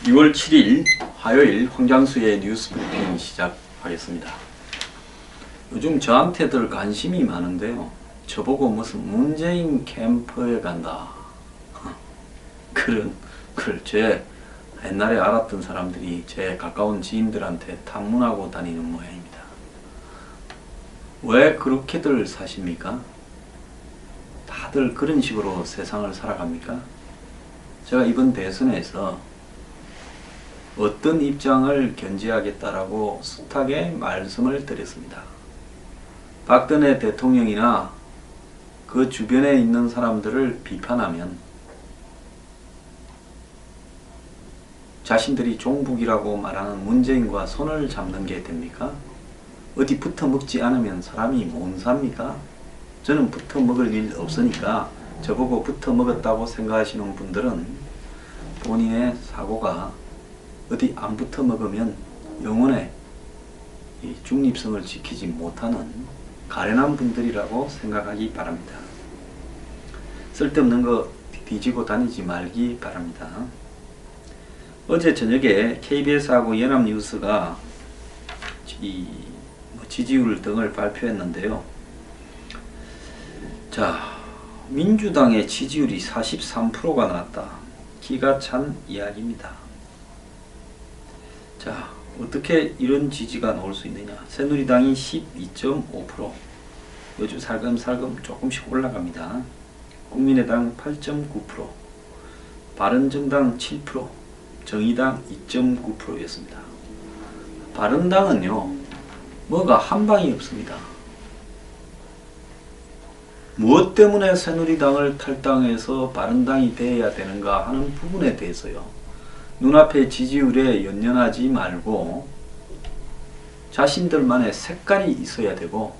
(6월 7일) 화요일 황장수의 뉴스 브리핑 시작하겠습니다. 요즘 저한테들 관심이 많은데요. 저보고 무슨 문재인 캠프에 간다 그런 글 제 옛날에 알았던 사람들이 제 가까운 지인들한테 탐문하고 다니는 모양입니다. 왜 그렇게들 사십니까? 다들 그런 식으로 세상을 살아갑니까? 제가 이번 대선에서 어떤 입장을 견지하겠다라고 숱하게 말씀을 드렸습니다. 박근혜 대통령이나 그 주변에 있는 사람들을 비판하면 자신들이 종북이라고 말하는 문재인과 손을 잡는 게 됩니까? 어디 붙어 먹지 않으면 사람이 못 삽니까? 저는 붙어 먹을 일 없으니까 저보고 붙어 먹었다고 생각하시는 분들은 본인의 사고가 어디 안 붙어 먹으면 영혼의 이 중립성을 지키지 못하는 가련한 분들이라고 생각하기 바랍니다. 쓸데없는 거 뒤지고 다니지 말기 바랍니다. 어제 저녁에 KBS하고 연합뉴스가 지지율 등을 발표했는데요. 자, 민주당의 지지율이 43%가 나왔다. 기가 찬 이야기입니다. 자, 어떻게 이런 지지가 나올 수 있느냐. 새누리당이 12.5%, 요즘 살금살금 조금씩 올라갑니다. 국민의당 8.9%, 바른정당 7%, 정의당 2.9%였습니다. 바른당은요, 뭐가 한 방이 없습니다. 무엇 때문에 새누리당을 탈당해서 바른당이 되어야 되는가 하는 부분에 대해서요, 눈앞의 지지율에 연연하지 말고 자신들만의 색깔이 있어야 되고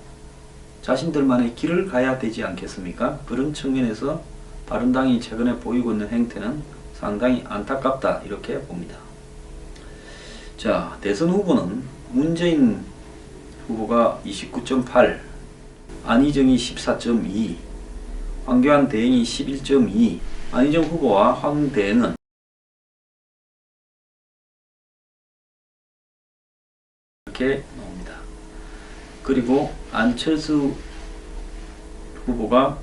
자신들만의 길을 가야 되지 않겠습니까? 그런 측면에서 바른당이 최근에 보이고 있는 행태는 상당히 안타깝다 이렇게 봅니다. 자, 대선 후보는 문재인 후보가 29.8, 안희정이 14.2, 황교안 대행이 11.2, 안희정 후보와 황대행은 이렇게 나옵니다. 그리고 안철수 후보가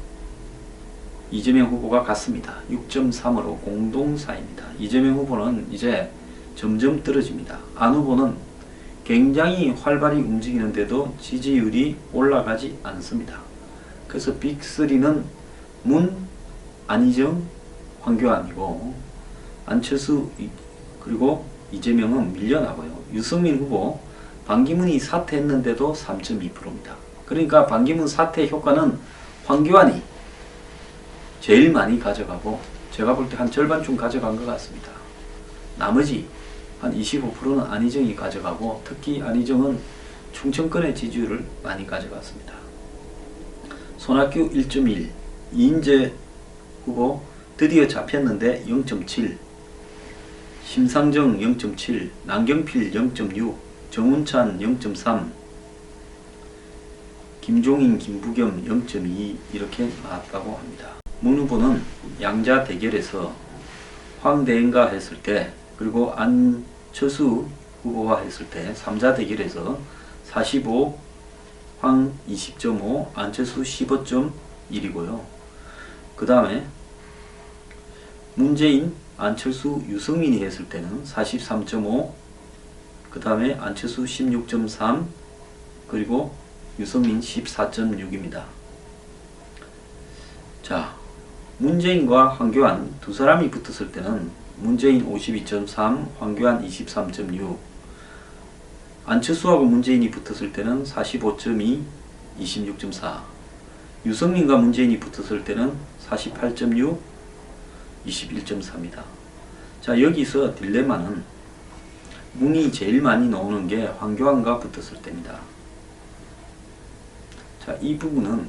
이재명 후보가 같습니다. 6.3으로 공동 4입니다. 이재명 후보는 이제 점점 떨어집니다. 안 후보는 굉장히 활발히 움직이는데도 지지율이 올라가지 않습니다. 그래서 빅3는 문, 안희정, 황교안이고 안철수 그리고 이재명은 밀려나고요. 유승민 후보 반기문이 사퇴했는데도 3.2%입니다. 그러니까 반기문 사퇴 효과는 황교안이 제일 많이 가져가고 제가 볼 때 한 절반쯤 가져간 것 같습니다. 나머지 한 25%는 안희정이 가져가고 특히 안희정은 충청권의 지지율을 많이 가져갔습니다. 손학규 1.1, 이인재 후보 드디어 잡혔는데 0.7, 심상정 0.7, 남경필 0.6, 정운찬 0.3, 김종인, 김부겸 0.2 이렇게 나왔다고 합니다. 문 후보는 양자 대결에서 황대행과 했을 때 그리고 안철수 후보와 했을 때 3자 대결에서 45, 황 20.5, 안철수 15.1이고요. 그 다음에 문재인, 안철수, 유승민이 했을 때는 43.5, 그 다음에 안철수 16.3, 그리고 유승민 14.6입니다. 자, 문재인과 황교안 두 사람이 붙었을 때는 문재인 52.3, 황교안 23.6, 안철수하고 문재인이 붙었을 때는 45.2, 26.4, 유승민과 문재인이 붙었을 때는 48.6, 21.4입니다. 자, 여기서 딜레마는 문이 제일 많이 나오는 게 황교안과 붙었을 때입니다. 자, 이 부분은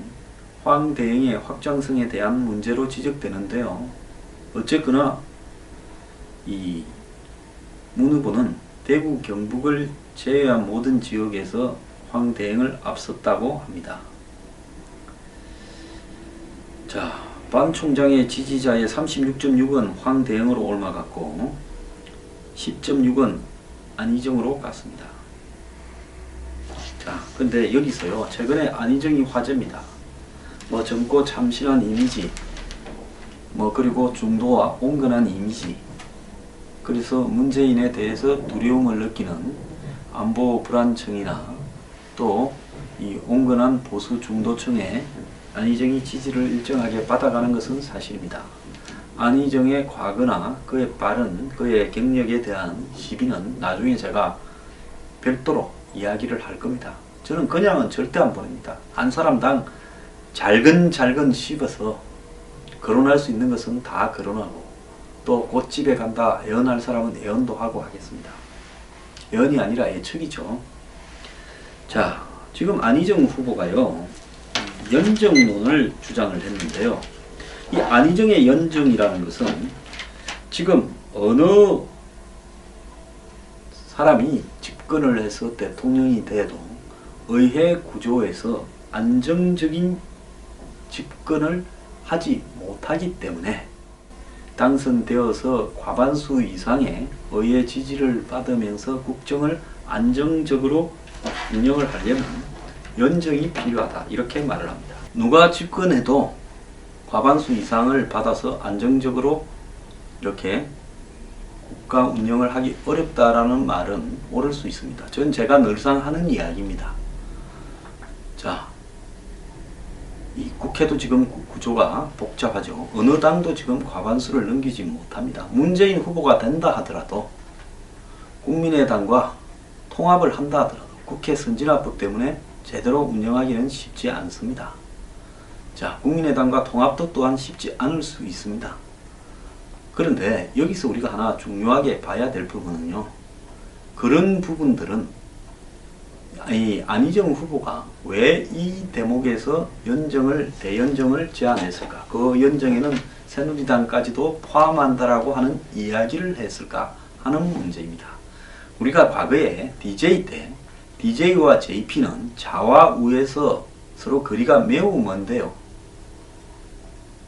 황대행의 확장성에 대한 문제로 지적되는데요. 어쨌거나 이 문 후보는 대구 경북을 제외한 모든 지역에서 황대행을 앞섰다고 합니다. 자, 반 총장의 지지자의 36.6은 황대행으로 옮아갔고 10.6은 안희정으로 갔습니다. 자, 근데 여기서요, 최근에 안희정이 화제입니다. 뭐 젊고 참신한 이미지, 뭐 그리고 중도와 온건한 이미지, 그래서 문재인에 대해서 두려움을 느끼는 안보 불안청이나 또 이 온건한 보수 중도층에 안희정이 지지를 일정하게 받아가는 것은 사실입니다. 안희정의 과거나 그의 빠른 그의 경력에 대한 시비는 나중에 제가 별도로 이야기를 할 겁니다. 저는 그냥은 절대 안 보냅니다. 한 사람당 잘근잘근 씹어서 거론할 수 있는 것은 다 거론하고, 또 곧 집에 간다 애언할 사람은 애언도 하고 하겠습니다. 애언이 아니라 예측이죠. 자, 지금 안희정 후보가요, 연정론을 주장을 했는데요. 이 안희정의 연정이라는 것은 지금 어느 사람이 집권을 해서 대통령이 돼도 의회 구조에서 안정적인 집권을 하지 못하기 때문에 당선되어서 과반수 이상의 의회 지지를 받으면서 국정을 안정적으로 운영을 하려면 연정이 필요하다, 이렇게 말을 합니다. 누가 집권해도 과반수 이상을 받아서 안정적으로 이렇게 국가 운영을 하기 어렵다라는 말은 옳을 수 있습니다. 전 제가 늘상 하는 이야기입니다. 자, 이 국회도 지금 구조가 복잡하죠. 어느 당도 지금 과반수를 넘기지 못합니다. 문재인 후보가 된다 하더라도, 국민의당과 통합을 한다 하더라도 국회 선진화법 때문에 제대로 운영하기는 쉽지 않습니다. 자, 국민의당과 통합도 또한 쉽지 않을 수 있습니다. 그런데 여기서 우리가 하나 중요하게 봐야 될 부분은요, 그런 부분들은 이 안희정 후보가 왜 이 대목에서 대연정을 제안했을까, 그 연정에는 새누리당까지도 포함한다라고 하는 이야기를 했을까 하는 문제입니다. 우리가 과거에 DJ 때 DJ와 JP는 좌와 우에서 서로 거리가 매우 먼데요,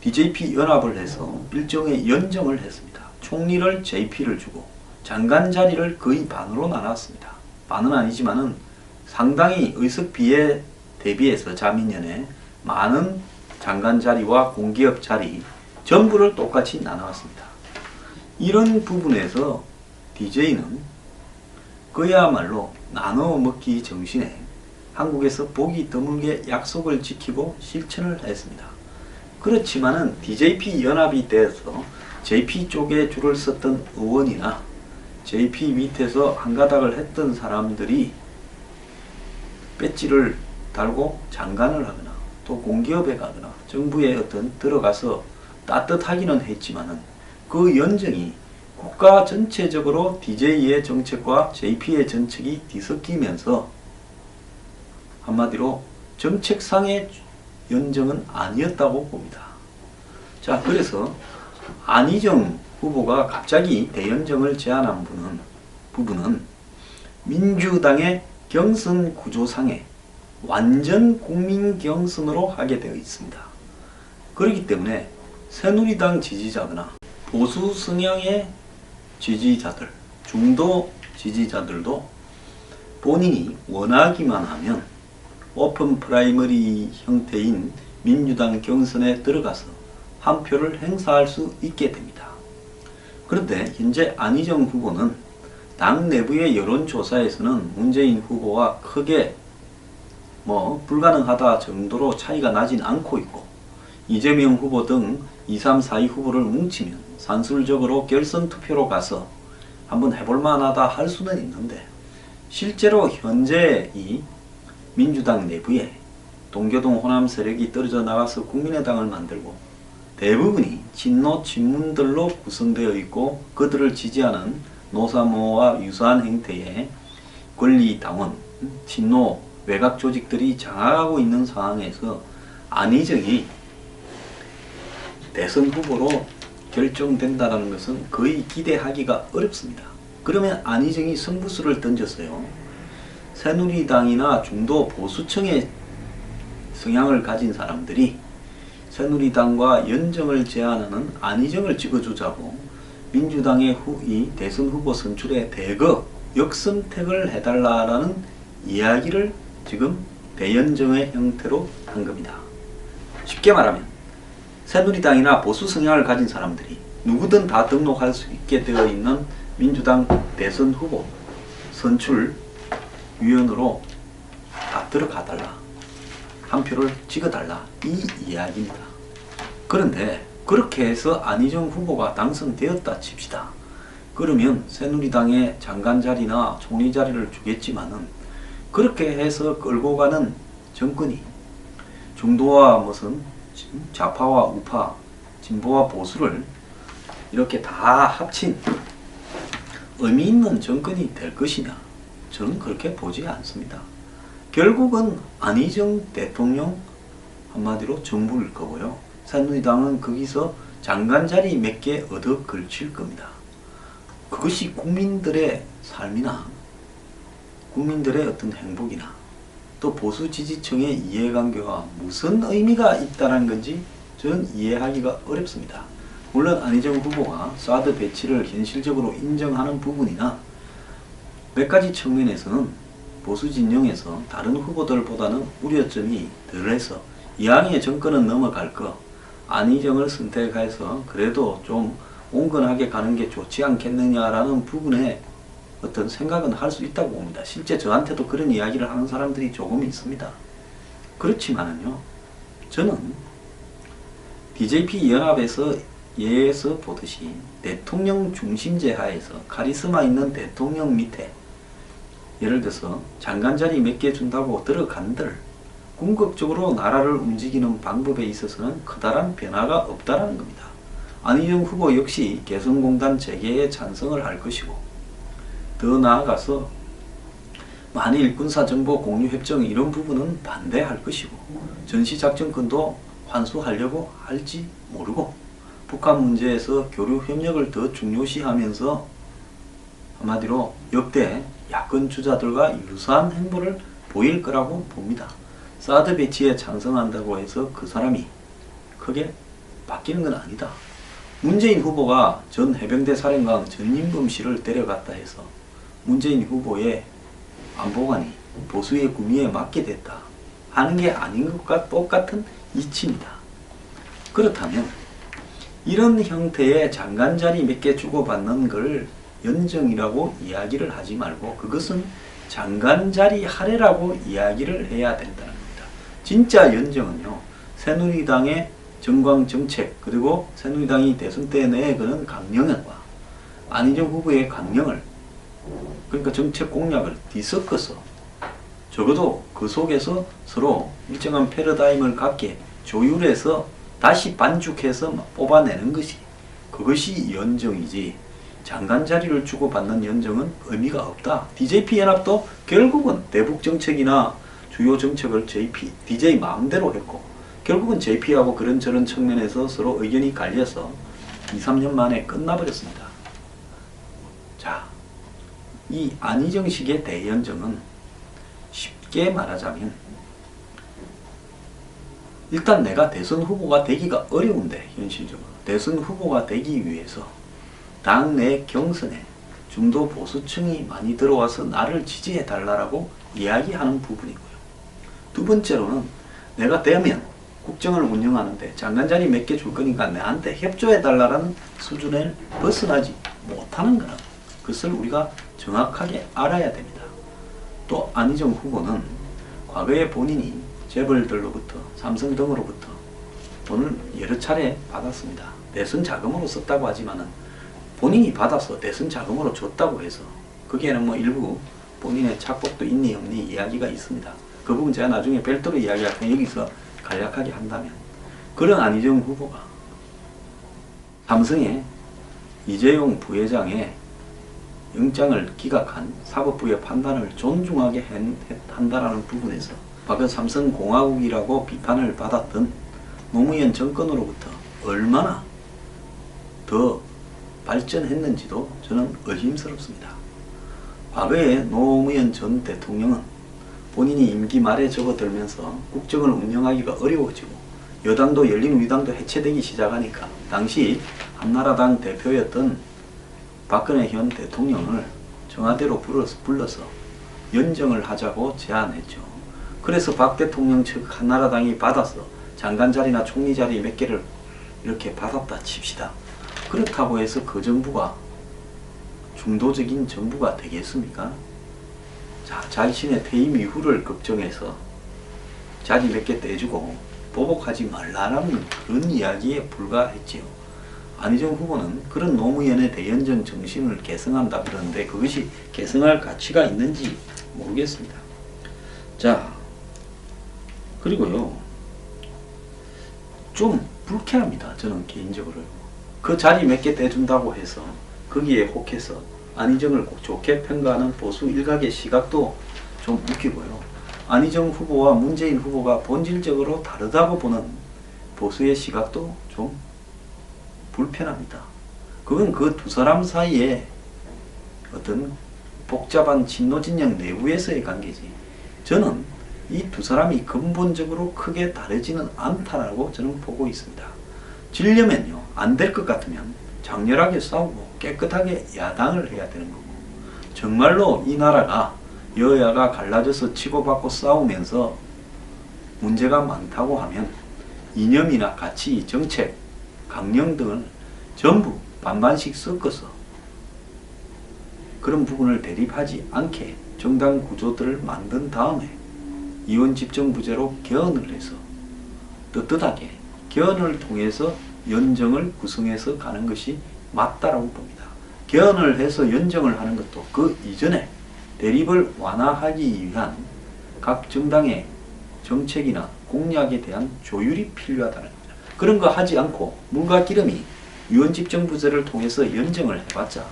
DJP 연합을 해서 일종의 연정을 했습니다. 총리를 JP를 주고 장관 자리를 거의 반으로 나눴습니다. 반은 아니지만은 상당히 의석 비에 대비해서 자민련에 많은 장관 자리와 공기업 자리 전부를 똑같이 나눴습니다. 이런 부분에서 DJ는 그야말로 나눠 먹기 정신에 한국에서 보기 드물게 약속을 지키고 실천을 했습니다. 그렇지만은 DJP 연합이 돼서 JP 쪽에 줄을 섰던 의원이나 JP 밑에서 한가닥을 했던 사람들이 배지를 달고 장관을 하거나 또 공기업에 가거나 정부에 들어가서 따뜻하기는 했지만은 그 연정이 국가 전체적으로 DJ의 정책과 JP의 정책이 뒤섞이면서 한마디로 정책상의 연정은 아니었다고 봅니다. 자, 그래서 안희정 후보가 갑자기 대연정을 제안한 부분은 민주당의 경선 구조상에 완전 국민 경선으로 하게 되어 있습니다. 그렇기 때문에 새누리당 지지자거나 보수 성향의 지지자들, 중도 지지자들도 본인이 원하기만 하면 오픈 프라이머리 형태인 민주당 경선에 들어가서 한 표를 행사할 수 있게 됩니다. 그런데 현재 안희정 후보는 당 내부의 여론조사에서는 문재인 후보와 크게 불가능하다 정도로 차이가 나진 않고 있고, 이재명 후보 등 2, 3, 4위 후보를 뭉치면 산술적으로 결선 투표로 가서 한번 해볼만하다 할 수는 있는데, 실제로 현재 이 민주당 내부에 동교동 호남 세력이 떨어져 나가서 국민의당을 만들고 대부분이 친노 친문들로 구성되어 있고, 그들을 지지하는 노사모와 유사한 형태의 권리당원, 친노 외곽 조직들이 장악하고 있는 상황에서 안희정이 대선 후보로 결정된다는 것은 거의 기대하기가 어렵습니다. 그러면 안희정이 승부수를 던졌어요. 새누리당이나 중도 보수층의 성향을 가진 사람들이 새누리당과 연정을 제안하는 안희정을 찍어주자고 민주당의 이 대선 후보 선출에 대거 역선택을 해달라는 이야기를 지금 대연정의 형태로 한 겁니다. 쉽게 말하면 새누리당이나 보수 성향을 가진 사람들이 누구든 다 등록할 수 있게 되어 있는 민주당 대선 후보 선출 위원으로 다 들어가달라, 한 표를 찍어달라, 이 이야기입니다. 그런데 그렇게 해서 안희정 후보가 당선되었다 칩시다. 그러면 새누리당의 장관 자리나 총리 자리를 주겠지만은 그렇게 해서 끌고 가는 정권이 중도와 무슨 좌파와 우파, 진보와 보수를 이렇게 다 합친 의미 있는 정권이 될 것이냐? 저는 그렇게 보지 않습니다. 결국은 안희정 대통령 한마디로 정부일 거고요. 새누리당은 거기서 장관 자리 몇 개 얻어 걸칠 겁니다. 그것이 국민들의 삶이나 국민들의 어떤 행복이나 또 보수 지지층의 이해관계가 무슨 의미가 있다는 건지 저는 이해하기가 어렵습니다. 물론 안희정 후보가 사드 배치를 현실적으로 인정하는 부분이나 몇 가지 측면에서는 보수 진영에서 다른 후보들보다는 우려점이 덜해서 이왕의 정권은 넘어갈 거 안희정을 선택해서 그래도 좀 온건하게 가는 게 좋지 않겠느냐라는 부분에 어떤 생각은 할 수 있다고 봅니다. 실제 저한테도 그런 이야기를 하는 사람들이 조금 있습니다. 그렇지만은요, 저는 DJP 연합에서 예에서 보듯이 대통령 중심제 하에서 카리스마 있는 대통령 밑에 예를 들어서 장관 자리 몇 개 준다고 들어간들 궁극적으로 나라를 움직이는 방법에 있어서는 커다란 변화가 없다라는 겁니다. 안희정 후보 역시 개성공단 재개에 찬성을 할 것이고 더 나아가서 만일 군사정보 공유협정 이런 부분은 반대할 것이고 전시작전권도 환수하려고 할지 모르고 북한 문제에서 교류협력을 더 중요시하면서 한마디로 역대 야권 주자들과 유사한 행보를 보일 거라고 봅니다. 사드 배치에 찬성한다고 해서 그 사람이 크게 바뀌는 건 아니다. 문재인 후보가 전 해병대 사령관 전인범 씨를 데려갔다 해서 문재인 후보의 안보관이 보수의 구미에 맞게 됐다 하는 게 아닌 것과 똑같은 이치입니다. 그렇다면 이런 형태의 장관 자리 몇 개 주고받는 걸 연정이라고 이야기를 하지 말고 그것은 장관 자리 할애라고 이야기를 해야 된다는 겁니다. 진짜 연정은요, 새누리당의 정광 정책 그리고 새누리당이 대선 때 내거는 강령과 안희정 후보의 강령을 그러니까 정책 공약을 뒤섞어서 적어도 그 속에서 서로 일정한 패러다임을 갖게 조율해서 다시 반죽해서 뽑아내는 것이 그것이 연정이지 장관 자리를 주고받는 연정은 의미가 없다. DJP 연합도 결국은 대북 정책이나 주요 정책을 DJ 마음대로 했고 결국은 JP하고 그런저런 측면에서 서로 의견이 갈려서 2, 3년 만에 끝나버렸습니다. 자, 이 안희정식의 대연정은 쉽게 말하자면 일단 내가 대선 후보가 되기가 어려운데 현실적으로 대선 후보가 되기 위해서 당내 경선에 중도 보수층이 많이 들어와서 나를 지지해 달라고 이야기하는 부분이고요. 두 번째로는 내가 되면 국정을 운영하는데 장관 자리 몇 개 줄 거니까 나한테 협조해 달라는 수준을 벗어나지 못하는 거라. 그것을 우리가 정확하게 알아야 됩니다. 또 안희정 후보는 과거에 본인이 재벌들로부터 삼성 등으로부터 돈을 여러 차례 받았습니다. 대선 자금으로 썼다고 하지만은 본인이 받아서 대선 자금으로 줬다고 해서 거기에는 뭐 일부 본인의 착복도 있니 없니 이야기가 있습니다. 그 부분 제가 나중에 별도로 이야기할 테니 여기서 간략하게 한다면 그런 안희정 후보가 삼성의 이재용 부회장의 영장을 기각한 사법부의 판단을 존중하게 한다라는 부분에서 과거 삼성공화국이라고 비판을 받았던 노무현 정권으로부터 얼마나 더 발전했는지도 저는 의심스럽습니다. 과거에 노무현 전 대통령은 본인이 임기 말에 접어들면서 국정을 운영하기가 어려워지고 여당도 열린우리당도 해체되기 시작하니까 당시 한나라당 대표였던 박근혜 현 대통령을 청와대로 불러서 연정을 하자고 제안했죠. 그래서 박 대통령 측 한나라당이 받아서 장관 자리나 총리 자리 몇 개를 이렇게 받았다 칩시다. 그렇다고 해서 그 정부가 중도적인 정부가 되겠습니까? 자, 자신의 퇴임 이후를 걱정해서 자리 몇 개 떼주고 보복하지 말라라는 그런 이야기에 불과했지요. 안희정 후보는 그런 노무현의 대연정 정신을 계승한다 그러는데 그것이 계승할 가치가 있는지 모르겠습니다. 자, 그리고요, 좀 불쾌합니다. 저는 개인적으로. 그 자리 몇 개 떼준다고 해서 거기에 혹해서 안희정을 좋게 평가하는 보수 일각의 시각도 좀 웃기고요. 안희정 후보와 문재인 후보가 본질적으로 다르다고 보는 보수의 시각도 좀 불편합니다. 그건 그 두 사람 사이에 어떤 복잡한 진노진영 내부에서의 관계지. 저는 이 두 사람이 근본적으로 크게 다르지는 않다라고 저는 보고 있습니다. 지려면요, 안 될 것 같으면 장렬하게 싸우고 깨끗하게 야당을 해야 되는 거고, 정말로 이 나라가 여야가 갈라져서 치고받고 싸우면서 문제가 많다고 하면 이념이나 가치, 정책, 강령 등을 전부 반반씩 섞어서 그런 부분을 대립하지 않게 정당 구조들을 만든 다음에 이원집정부제로 개헌을 해서 떳떳하게 개헌을 통해서 연정을 구성해서 가는 것이 맞다라고 봅니다. 개헌을 해서 연정을 하는 것도 그 이전에 대립을 완화하기 위한 각 정당의 정책이나 공약에 대한 조율이 필요하다는 겁니다. 그런 거 하지 않고 물과 기름이 위원집정부제를 통해서 연정을 해봤자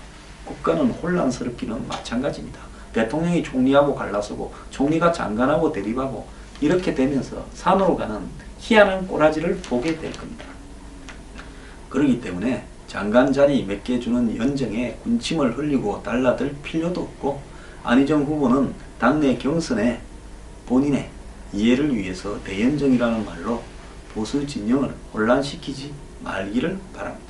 국가는 혼란스럽기는 마찬가지입니다. 대통령이 총리하고 갈라서고 총리가 장관하고 대립하고 이렇게 되면서 산으로 가는 희한한 꼬라지를 보게 될 겁니다. 그렇기 때문에 장관 자리 몇 개 주는 연정에 군침을 흘리고 달라들 필요도 없고, 안희정 후보는 당내 경선에 본인의 이해를 위해서 대연정이라는 말로 보수 진영을 혼란시키지 말기를 바랍니다.